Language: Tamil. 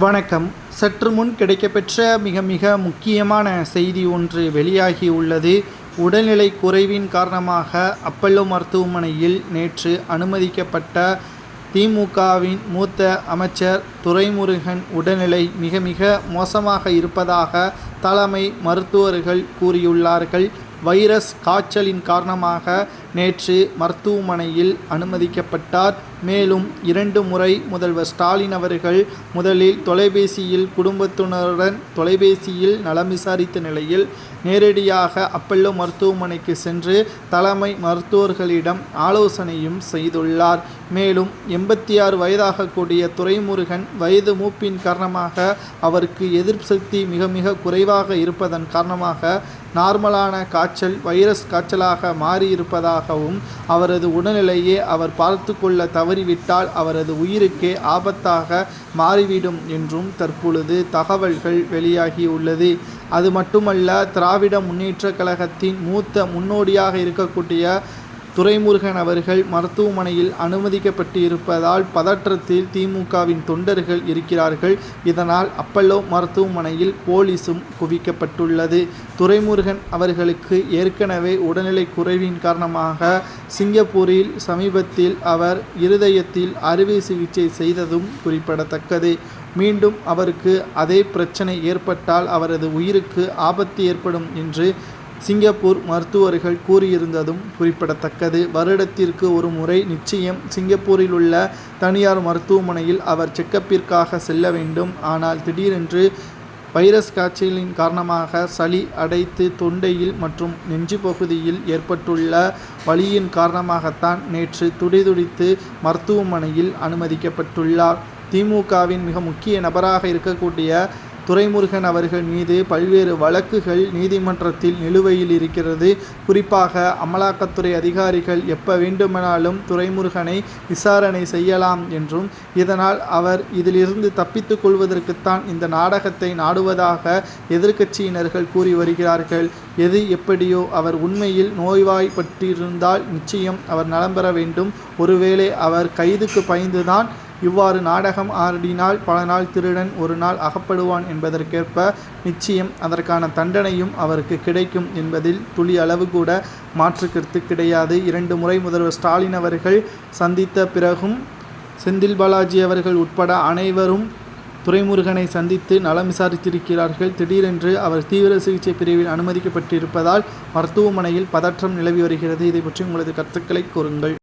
வணக்கம். சற்று முன் கிடைக்கப்பெற்ற மிக முக்கியமான செய்தி ஒன்று வெளியாகியுள்ளது. உடல்நிலை குறைவின் காரணமாக அப்பல்லோ மருத்துவமனையில் நேற்று அனுமதிக்கப்பட்ட திமுகவின் மூத்த அமைச்சர் துரைமுருகன் உடல்நிலை மிக மோசமாக இருப்பதாக தலைமை மருத்துவர்கள் கூறியுள்ளார்கள். வைரஸ் காய்ச்சலின் காரணமாக நேற்று மருத்துவமனையில் அனுமதிக்கப்பட்டார். மேலும் 2 முறை முதல்வர் ஸ்டாலின் அவர்கள் முதலில் தொலைபேசியில் குடும்பத்தினருடன் தொலைபேசியில் நலம் விசாரித்த நிலையில் நேரடியாக அப்பல்லோ மருத்துவமனைக்கு சென்று தலைமை மருத்துவர்களிடம் ஆலோசனையும் செய்துள்ளார். மேலும் 86 வயதாகக்கூடிய துரைமுருகன் வயது மூப்பின் காரணமாக அவருக்கு எதிர்ப்பு சக்தி மிக குறைவாக இருப்பதன் காரணமாக நார்மலான காய்ச்சல் வைரஸ் காய்ச்சலாக மாறியிருப்பதாகவும் அவரது உடல்நிலையை அவர் பார்த்து கொள்ள தவறிவிட்டால் அவரது உயிருக்கே ஆபத்தாக மாறிவிடும் என்றும் தற்பொழுது தகவல்கள் வெளியாகியுள்ளது. அது மட்டுமல்ல, திராவிட முன்னேற்றக் கழகத்தின் மூத்த முன்னோடியாக இருக்கக்கூடிய துரைமுருகன் அவர்கள் மருத்துவமனையில் அனுமதிக்கப்பட்டு இருப்பதால் பதற்றத்தில் திமுகவின் தொண்டர்கள் இருக்கிறார்கள். இதனால் அப்பல்லோ மருத்துவமனையில் போலீசும் குவிக்கப்பட்டுள்ளது. துரைமுருகன் அவர்களுக்கு ஏற்கனவே உடல்நிலை குறைவின் காரணமாக சிங்கப்பூரில் சமீபத்தில் அவர் இருதயத்தில் அறுவை சிகிச்சை செய்ததும் குறிப்பிடத்தக்கது. மீண்டும் அவருக்கு அதே பிரச்சனை ஏற்பட்டால் அவரது உயிருக்கு ஆபத்து ஏற்படும் என்று சிங்கப்பூர் மருத்துவர்கள் கூறியிருந்ததும் குறிப்பிடத்தக்கது. வருடத்திற்கு ஒரு முறை நிச்சயம் சிங்கப்பூரில் உள்ள தனியார் மருத்துவமனையில் அவர் செக்கப்பிற்காக செல்ல வேண்டும். ஆனால் திடீரென்று வைரஸ் காய்ச்சலின் காரணமாக சளி அடைத்து தொண்டையில் மற்றும் நெஞ்சு பகுதியில் ஏற்பட்டுள்ள வலியின் காரணமாகத்தான் நேற்று துடிதுடித்து மருத்துவமனையில் அனுமதிக்கப்பட்டுள்ளார். திமுகவின் மிக முக்கிய நபராக இருக்கக்கூடிய துரைமுருகன் அவர்கள் மீது பல்வேறு வழக்குகள் நீதிமன்றத்தில் நிலுவையில் இருக்கிறது. குறிப்பாக அமலாக்கத்துறை அதிகாரிகள் எப்ப வேண்டுமானாலும் துரைமுருகனை விசாரணை செய்யலாம் என்றும் இதனால் அவர் இதிலிருந்து தப்பித்துக் கொள்வதற்குத்தான் இந்த நாடகத்தை நாடுவதாக எதிர்க்கட்சியினர்கள் கூறி வருகிறார்கள். எது எப்படியோ அவர் உண்மையில் நோய்வாய்ப்பட்டிருந்தால் நிச்சயம் அவர் நலம் பெற வேண்டும். ஒருவேளை அவர் கைதுக்கு பயந்துதான் இவ்வாறு நாடகம் ஆடினால் பல நாள் திருடன் ஒரு நாள் அகப்படுவான் என்பதற்கேற்ப நிச்சயம் அதற்கான தண்டனையும் அவருக்கு கிடைக்கும் என்பதில் துளி அளவு கூட மாற்று கருத்து கிடையாது. 2 முறை முதல்வர் ஸ்டாலின் அவர்கள் சந்தித்த பிறகும் செந்தில் பாலாஜி அவர்கள் உட்பட அனைவரும் துரைமுருகனை சந்தித்து நலம் விசாரித்திருக்கிறார்கள். திடீரென்று அவர் தீவிர சிகிச்சை பிரிவில் அனுமதிக்கப்பட்டிருப்பதால் மருத்துவமனையில் பதற்றம் நிலவி வருகிறது. இதை பற்றி உங்களது கருத்துக்களை கூறுங்கள்.